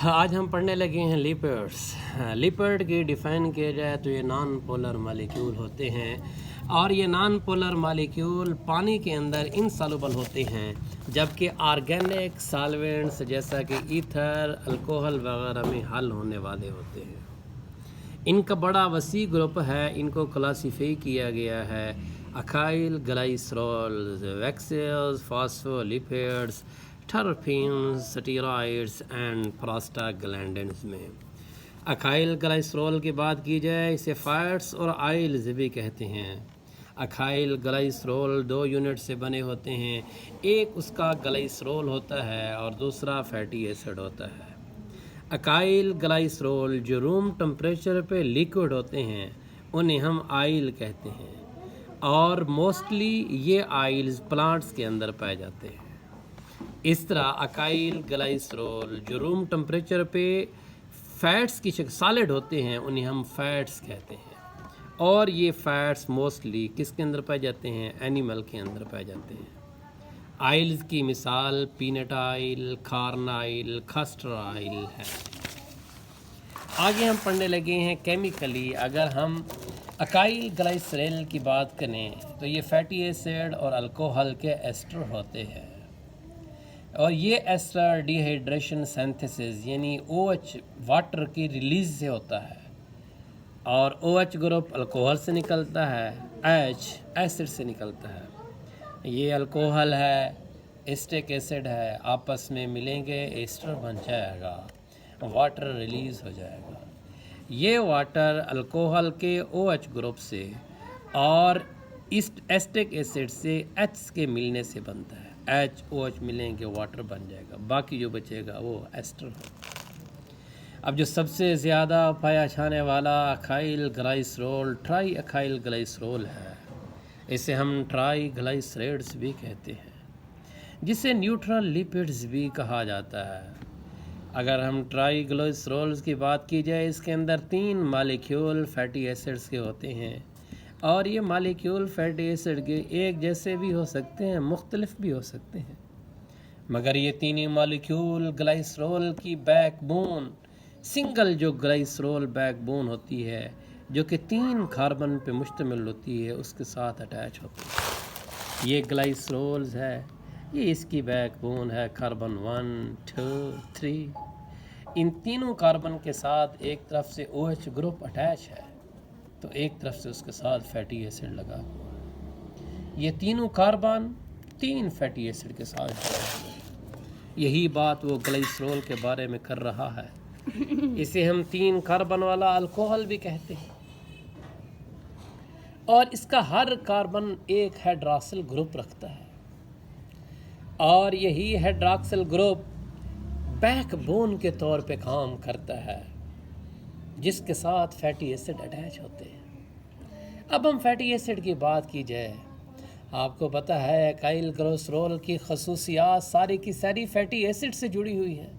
आज हम पढ़ने लगे हैं लिपिड्स। लिपिड की डिफ़ाइन किया जाए तो ये नॉन पोलर मॉलिक्यूल होते हैं और ये नॉन पोलर मॉलिक्यूल पानी के अंदर इनसॉल्युबल होते हैं, जबकि ऑर्गेनिक सॉल्वेंट्स जैसा कि ईथर, अल्कोहल वगैरह में हल होने वाले होते हैं। इनका बड़ा वसी ग्रुप है, इनको क्लासीफाई किया गया है acyl glycerols, waxes, phospholipids, terpenes, steroids and prostaglandins में। अकाइल ग्लाइसरॉल की बात की जाए, इसे फैट्स और आइल्स भी कहते हैं। अकाइल ग्लाइसरॉल 2 यूनिट से बने होते हैं, एक उसका ग्लाइसरॉल होता है और दूसरा फैटी एसिड होता है। अकाइल ग्लाइसरॉल जो रूम टेम्परेचर पे लिक्विड होते हैं उन्हें हम आइल कहते हैं, और मोस्टली ये आइल्स प्लांट्स के अंदर पाए जाते हैं। इस तरह अकाइल ग्लाइसरॉल जो रूम टेम्परेचर पे फैट्स की सॉलिड होते हैं उन्हें हम फैट्स कहते हैं, और ये फैट्स मोस्टली किसके अंदर पाए जाते हैं? एनिमल के अंदर पाए जाते हैं। आइल्स की मिसाल पीनट आइल, कॉर्न आइल, कस्टर आइल है। आगे हम पढ़ने लगे हैं केमिकली। अगर हम अकाइल ग्लाइसरॉल की बात करें तो ये फैटी एसिड और अल्कोहल के एस्टर होते हैं, और ये एस्टर डिहाइड्रेशन सिंथेसिस यानी OH वाटर की रिलीज से होता है, और OH ग्रुप अल्कोहल से निकलता है, H एसिड से निकलता है। ये अल्कोहल है, एस्टिक एसिड है, आपस में मिलेंगे, एस्टर बन जाएगा, वाटर रिलीज़ हो जाएगा। ये वाटर अल्कोहल के OH ग्रुप से और इस एस्टिक एसिड से H के मिलने से बनता है। H OH मिलेंगे, वाटर बन जाएगा, बाकी जो बचेगा वो एस्टर होगा। अब जो सबसे ज़्यादा पाया जाने वाला अकाइल ग्लाइसरॉल ट्राई अकाइल ग्लाइसरॉल है, इसे हम ट्राई ग्लाइसराइड्स भी कहते हैं, जिसे न्यूट्रल लिपिड्स भी कहा जाता है। अगर हम ट्राई ग्लाइसरॉल्स की बात की जाए, इसके अंदर 3 मॉलिक्यूल फैटी एसिड्स के होते हैं, और ये मॉलिक्यूल फैटी एसिड के एक जैसे भी हो सकते हैं, मुख्तलिफ भी हो सकते हैं, मगर ये तीनों मॉलिक्यूल ग्लाइसरॉल की बैकबोन, सिंगल जो ग्लाइसरॉल बैकबोन होती है जो कि 3 कार्बन पे मुश्तमिल होती है, उसके साथ अटैच होती है। ये ग्लाइसरॉल्स है, ये इसकी बैकबोन है, कार्बन 1, 2, 3। इन तीनों कार्बन के साथ एक तरफ से OH ग्रुप अटैच है, तो एक तरफ से उसके साथ फैटी एसिड लगा हुआ। ये तीनों कार्बन 3 फैटी एसिड के साथ जुड़े हुए। यही बात वो ग्लाइसरॉल के बारे में कर रहा है। इसे हम 3 कार्बन वाला अल्कोहल भी कहते हैं, और इसका हर कार्बन एक हाइड्रॉक्सिल ग्रुप रखता है, और यही हाइड्रॉक्सिल ग्रुप बैकबोन के तौर पे काम करता है, जिसके साथ फैटी एसिड अटैच होते हैं। अब हम फैटी एसिड की बात की जाए, आपको पता है अकाइल ग्लाइसरॉल की खसूसियात सारी की सारी फैटी एसिड से जुड़ी हुई हैं।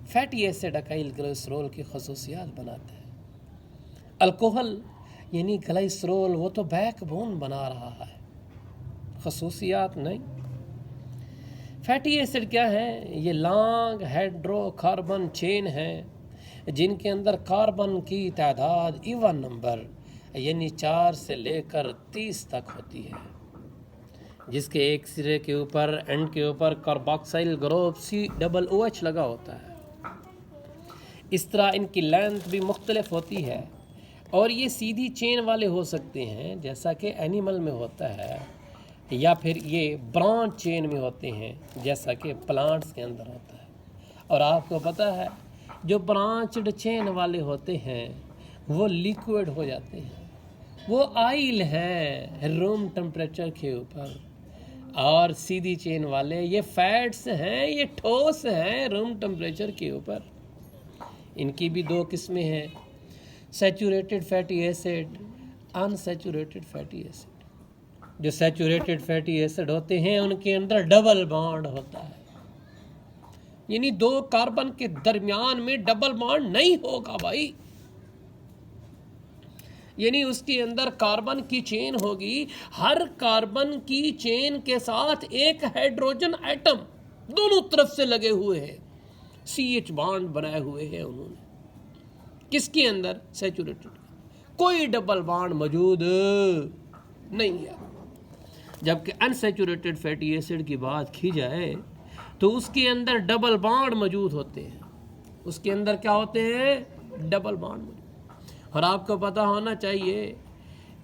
फैटी एसिड अकाइल ग्लाइसरॉल की खसूसियात बनाता है। अल्कोहल यानी ग्लाइसरॉल वो तो बैकबोन बना रहा है, खसूसियात नहीं। फैटी एसिड क्या है? ये लॉन्ग हाइड्रोकार्बन चेन है, जिनके अंदर कार्बन की तादाद इवन नंबर यानी 4 से लेकर 30 तक होती है, जिसके एक सिरे के ऊपर एंड के ऊपर कार्बोक्सिल ग्रुप COOH लगा होता है। इस तरह इनकी लेंथ भी मुख्तलिफ होती है, और ये सीधी चेन वाले हो सकते हैं जैसा कि एनिमल में होता है, या फिर ये ब्रांच चेन में होते हैं जैसा कि प्लांट्स के अंदर होता है। और आपको पता है जो ब्रांच्ड चेन वाले होते हैं वो लिक्विड हो जाते हैं, वो आइल है रूम टेम्परेचर के ऊपर, और सीधी चेन वाले ये फैट्स हैं, ये ठोस हैं रूम टेम्परेचर के ऊपर। इनकी भी 2 किस्में हैं, saturated fatty acid, unsaturated fatty acid. जो सैचुरेटेड फैटी एसिड होते हैं उनके अंदर डबल बॉन्ड होता है, यानी 2 कार्बन के दरमियान में डबल बॉन्ड नहीं होगा भाई, यानी उसके अंदर कार्बन की चेन होगी, हर कार्बन की चेन के साथ एक हाइड्रोजन एटम दोनों तरफ से लगे हुए हैं, CH बॉन्ड बनाए हुए हैं उन्होंने, किसके अंदर? सैचुरेटेड। कोई डबल बॉन्ड मौजूद नहीं है। जबकि अनसैचुरेटेड फैटी एसिड की बात की जाए तो उसके अंदर डबल बॉन्ड मौजूद होते हैं। उसके अंदर क्या होते हैं? डबल बॉन्ड मौजूद। और आपको पता होना चाहिए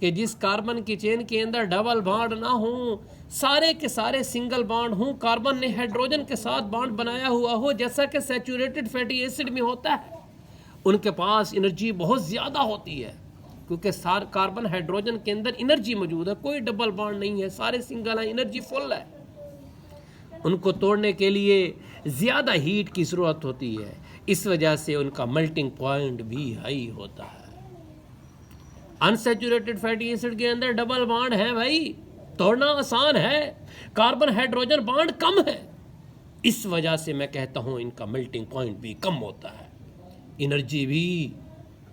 कि जिस कार्बन की चेन के अंदर डबल बॉन्ड ना हो, सारे के सारे सिंगल बॉन्ड हों, कार्बन ने हाइड्रोजन के साथ बॉन्ड बनाया हुआ हो, जैसा कि सैचुरेटेड फैटी एसिड में होता है, उनके पास एनर्जी बहुत ज़्यादा होती है, क्योंकि सारे कार्बन हाइड्रोजन के अंदर एनर्जी मौजूद है, कोई डबल बॉन्ड नहीं है, सारे सिंगल हैं, एनर्जी फुल है। उनको तोड़ने के लिए ज़्यादा हीट की ज़रूरत होती है, इस वजह से उनका मेल्टिंग पॉइंट भी हाई होता है। अनसैचुरेटेड फैटी एसिड के अंदर डबल बॉन्ड है भाई, तोड़ना आसान है, कार्बन हाइड्रोजन बॉन्ड कम है, इस वजह से मैं कहता हूं इनका मेल्टिंग पॉइंट भी कम होता है, एनर्जी भी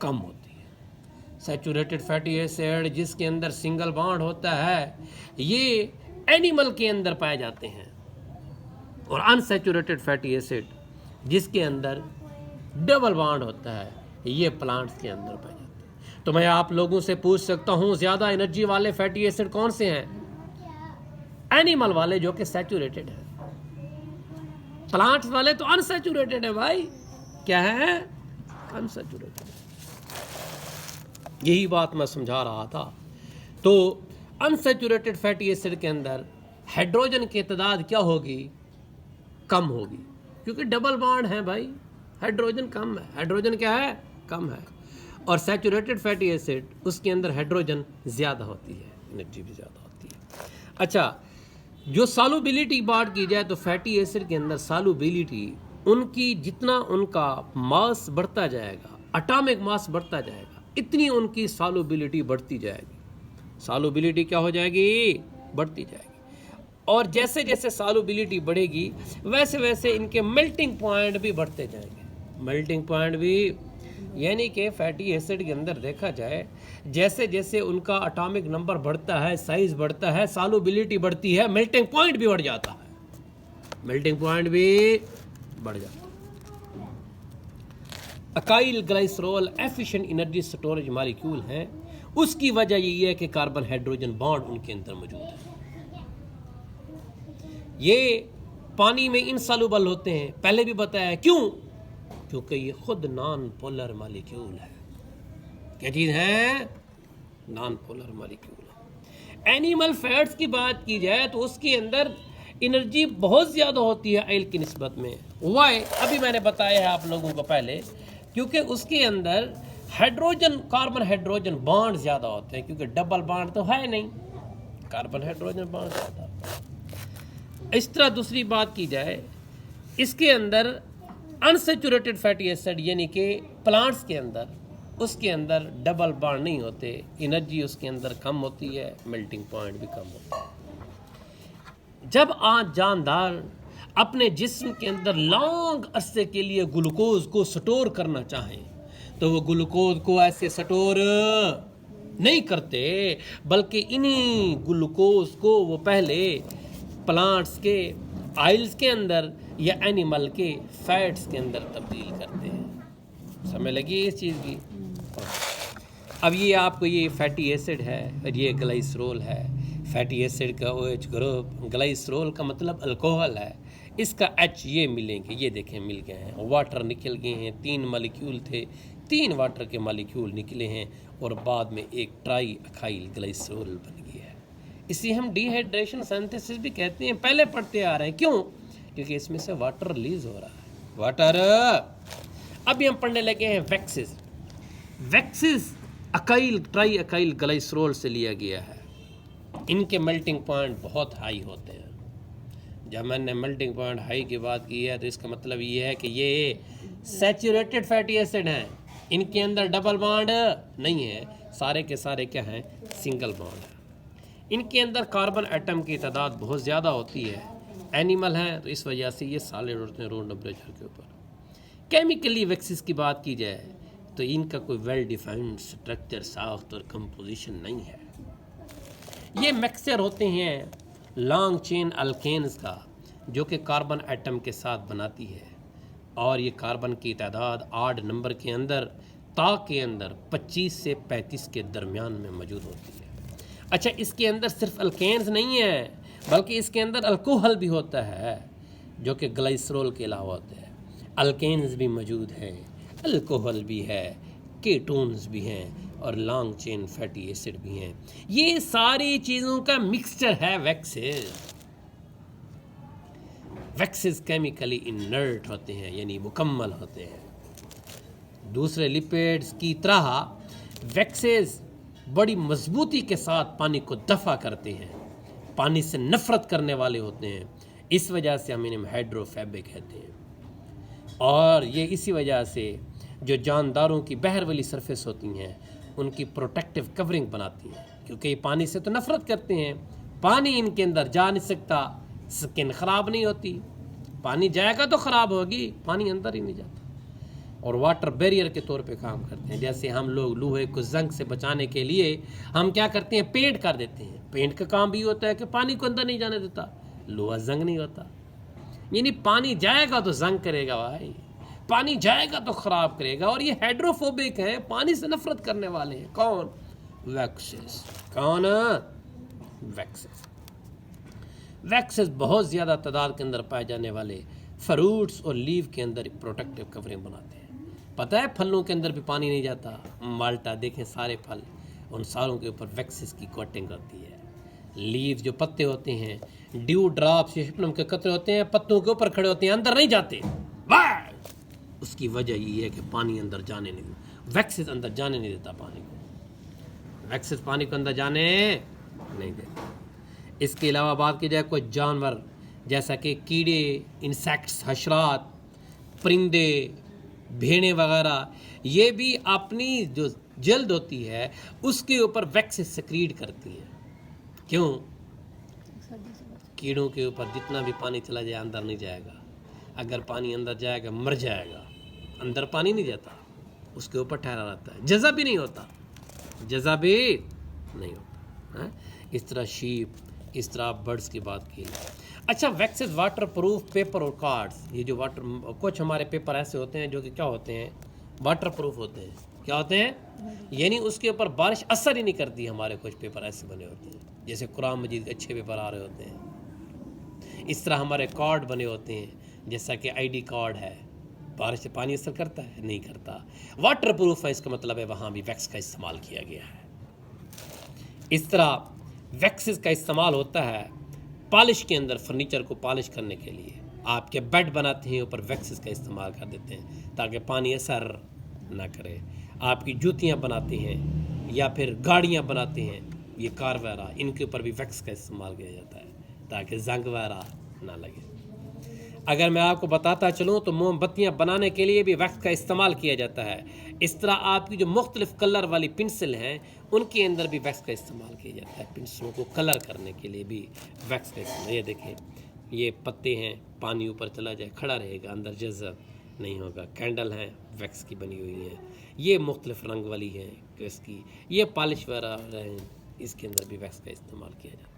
कम होती है। सैचुरेटेड फैटी एसिड जिसके अंदर सिंगल बॉन्ड होता है, ये एनिमल के अंदर पाए जाते हैं, और अनसैचुरेटेड फैटी एसिड जिसके अंदर डबल बॉन्ड होता है, ये प्लांट्स के अंदर पाए जाते हैं। तो मैं आप लोगों से पूछ सकता हूं, ज़्यादा एनर्जी वाले फैटी एसिड कौन से हैं? एनिमल वाले जो कि सैचुरेटेड है, प्लांट्स वाले तो अनसैचुरेटेड है भाई। क्या है? अनसैचुरेटेड। यही बात मैं समझा रहा था। तो अनसैचुरेटेड फैटी एसिड के अंदर हाइड्रोजन की तादाद क्या होगी? कम होगी, क्योंकि डबल बॉन्ड है भाई, हाइड्रोजन कम है। हाइड्रोजन क्या है? कम है। और सैचुरेटेड फैटी एसिड उसके अंदर हाइड्रोजन ज़्यादा होती है, एनर्जी भी ज़्यादा होती है। अच्छा, जो सॉल्युबिलिटी बात की जाए तो फैटी एसिड के अंदर सॉल्युबिलिटी उनकी, जितना उनका मास बढ़ता जाएगा, एटॉमिक मास बढ़ता जाएगा, इतनी उनकी सॉल्युबिलिटी बढ़ती जाएगी। सॉल्युबिलिटी क्या हो जाएगी? बढ़ती जाएगी। और जैसे जैसे सॉल्युबिलिटी बढ़ेगी वैसे वैसे इनके मेल्टिंग पॉइंट भी बढ़ते जाएंगे। मेल्टिंग पॉइंट भी यानी कि फैटी एसिड के अंदर देखा जाए, जैसे जैसे उनका एटॉमिक नंबर बढ़ता है, साइज बढ़ता है, सॉल्युबिलिटी बढ़ती है, मेल्टिंग पॉइंट भी बढ़ जाता है। मेल्टिंग पॉइंट भी बढ़ जाता है। Acyl glycerol efficient energy storage molecule है। उसकी वजह यही है कि कार्बन हाइड्रोजन बॉन्ड उनके अंदर मौजूद है। ये पानी में इनसॉल्युबल होते हैं, पहले भी बताया। क्यों? क्योंकि ये खुद नॉन पोलर मॉलिक्यूल है। क्या चीज़ है? नॉन पोलर मॉलिक्यूल है। एनिमल फैट्स की बात की जाए तो उसके अंदर एनर्जी बहुत ज़्यादा होती है ऑयल की निस्बत में। वाई? अभी मैंने बताया है आप लोगों को पहले, क्योंकि उसके अंदर हाइड्रोजन, कार्बन हाइड्रोजन बॉन्ड ज़्यादा होते हैं, क्योंकि डबल बॉन्ड तो है नहीं, कार्बन हाइड्रोजन बॉन्ड ज़्यादा होता है। इस तरह दूसरी बात की जाए, इसके अंदर अनसैचुरेटेड फैटी एसिड यानी कि प्लांट्स के अंदर, उसके अंदर डबल बॉन्ड नहीं होते, एनर्जी उसके अंदर कम होती है, मेल्टिंग पॉइंट भी कम होता है। जब आज जानदार अपने जिस्म के अंदर लॉन्ग अरसे के लिए ग्लूकोज को स्टोर करना चाहें तो वो ग्लूकोज को ऐसे स्टोर नहीं करते, बल्कि इन्हीं ग्लूकोज को वो पहले प्लांट्स के ऑयल्स के अंदर या एनिमल के फैट्स के अंदर तब्दील करते हैं। समझ लगी इस चीज़ की? अब ये आपको, ये फैटी एसिड है और ये ग्लाइसरोल है। फैटी एसिड का OH ग्रुप, ग्लाइसरोल का मतलब अल्कोहल है, इसका H ये मिलेंगे, ये देखें मिल गए हैं। वाटर निकल गए हैं, 3 मॉलिक्यूल थे, 3 वाटर के मॉलिक्यूल निकले हैं और बाद में एक ट्राई अकाइल ग्लाइसरोल बन गया है। इसे हम डिहाइड्रेशन सिंथेसिस भी कहते हैं, पहले पढ़ते आ रहे हैं। क्यों? क्योंकि इसमें से वाटर रिलीज हो रहा है, वाटर। अभी हम पढ़ने लगे हैं वैक्सिस। वैक्सिस अकाइल, ट्राई अकाइल ग्लाइसरोल से लिया गया है। इनके मेल्टिंग पॉइंट बहुत हाई होते हैं। जब मैंने मेल्टिंग पॉइंट हाई की बात की है तो इसका मतलब ये है कि ये सैचुरेटेड फैटी एसिड हैं, इनके अंदर डबल बॉन्ड नहीं है, सारे के सारे क्या हैं? सिंगल बॉन्ड है। इनके अंदर कार्बन एटम की तादाद बहुत ज़्यादा होती है, एनिमल हैं तो इस वजह से ये सॉलिड होते हैं रूम टेम्परेचर के ऊपर। केमिकली वैक्सिस की बात की जाए तो इनका कोई वेल डिफाइंड स्ट्रक्चर, साख्त और कंपोजिशन नहीं है। ये मिक्सचर होते हैं लॉन्ग चेन अल्केन्स का, जो कि कार्बन एटम के साथ बनाती है। और ये कार्बन की तादाद 8 नंबर के अंदर ताक के अंदर 25 से 35 के दरमियान में मौजूद होती है। अच्छा, इसके अंदर सिर्फ अल्केन्स नहीं है बल्कि इसके अंदर अल्कोहल भी होता है जो कि ग्लाइसरोल के अलावा होता है। अल्केन्स भी मौजूद हैं, अल्कोहल भी है, कीटोन्स भी हैं और लॉन्ग चेन फैटी एसिड भी हैं। ये सारी चीज़ों का मिक्सचर है वैक्सेस। वैक्सेस केमिकली इनर्ट होते हैं यानी मुकम्मल होते हैं। दूसरे लिपिड्स की तरह वैक्सेस बड़ी मजबूती के साथ पानी को दफ़ा करते हैं, पानी से नफ़रत करने वाले होते हैं। इस वजह से हम इन्हें हाइड्रोफोबिक कहते हैं। और ये इसी वजह से जो जानदारों की बहर वाली सरफेस होती हैं उनकी प्रोटेक्टिव कवरिंग बनाती हैं, क्योंकि ये पानी से तो नफ़रत करते हैं। पानी इनके अंदर जा नहीं सकता, स्किन ख़राब नहीं होती। पानी जाएगा तो ख़राब होगी, पानी अंदर ही नहीं जाता। और वाटर बैरियर के तौर पे काम करते हैं। जैसे हम लोग लोहे को जंग से बचाने के लिए हम क्या करते हैं, पेंट कर देते हैं। पेंट का काम भी होता है कि पानी को अंदर नहीं जाने देता, लोहा जंग नहीं होता। यानी पानी जाएगा तो जंग करेगा भाई, पानी जाएगा तो ख़राब करेगा। और ये हाइड्रोफोबिक है, पानी से नफरत करने वाले हैं। कौन? वैक्सेस। कौन? वैक्सेस। वैक्सेस बहुत ज़्यादा तादाद के अंदर पाए जाने वाले फ्रूट्स और लीव के अंदर प्रोटेक्टिव कवरिंग बनाते हैं। पता है फलों के अंदर भी पानी नहीं जाता। माल्टा देखें, सारे फल, उन सारों के ऊपर वैक्सेस की कोटिंग होती है। लीव जो पत्ते होते हैं, ड्यू ड्रॉप्स, हिप्नम के कतरे होते हैं, पत्तों के ऊपर खड़े होते हैं, अंदर नहीं जाते। उसकी वजह ये है कि पानी अंदर जाने नहीं, वैक्सेस अंदर जाने नहीं देता पानी को। वैक्सेस पानी को अंदर जाने नहीं देता। इसके अलावा बात की जाए कोई जानवर जैसा कि कीड़े, इंसेक्ट्स, हशरात, परिंदे, भेड़ें वगैरह, ये भी अपनी जो जल्द होती है उसके ऊपर वैक्सेस सेक्रीट करती हैं। क्यों? कीड़ों के ऊपर जितना भी पानी चला जाए अंदर नहीं जाएगा। अगर पानी अंदर जाएगा मर जाएगा। अंदर पानी नहीं जाता, उसके ऊपर ठहरा रहता है, जज़ा भी नहीं होता, जज़ा भी नहीं होता है? इस तरह शीप, इस तरह बर्ड्स की बात की। अच्छा, वैक्सेस वाटर प्रूफ पेपर और कार्ड्स, ये जो वाटर, कुछ हमारे पेपर ऐसे होते हैं जो कि क्या होते हैं, वाटर प्रूफ होते हैं। क्या होते हैं? यानी उसके ऊपर बारिश असर ही नहीं करती। हमारे कुछ पेपर ऐसे बने होते हैं, जैसे कुरान मजीद के अच्छे पेपर आ रहे होते हैं। इस तरह हमारे कार्ड बने होते हैं, जैसा कि आईडी कार्ड है, बारिश से पानी असर करता है? नहीं करता। वाटर प्रूफ है, इसका मतलब है वहाँ भी वैक्स का इस्तेमाल किया गया है। इस तरह वैक्सेस का इस्तेमाल होता है पॉलिश के अंदर, फर्नीचर को पॉलिश करने के लिए। आपके बेड बनाते हैं, ऊपर वैक्सेस का इस्तेमाल कर देते हैं ताकि पानी असर ना करे। आपकी जूतियाँ बनाते हैं या फिर गाड़ियाँ बनाते हैं, ये कार वगैरह, इनके ऊपर भी वैक्स का इस्तेमाल किया जाता है ताकि जंग वगैरह ना लगे। अगर मैं आपको बताता चलूँ तो मोमबत्तियाँ बनाने के लिए भी वैक्स का इस्तेमाल किया जाता है। इस तरह आपकी जो मुख्तलिफ़ कलर वाली पेंसिल हैं उनके अंदर भी वैक्स का इस्तेमाल किया जाता है। पेंसिलों को कलर करने के लिए भी वैक्स का इस्तेमाल। ये देखें, ये पत्ते हैं, पानी ऊपर चला जाए खड़ा रहेगा, अंदर जज़ब नहीं होगा। कैंडल हैं, वैक्स की बनी हुई हैं। ये मुख्तलिफ़ रंग वाली हैं इसकी। ये पॉलिश वगैरह हैं, इसके अंदर भी वैक्स का इस्तेमाल किया जाता है।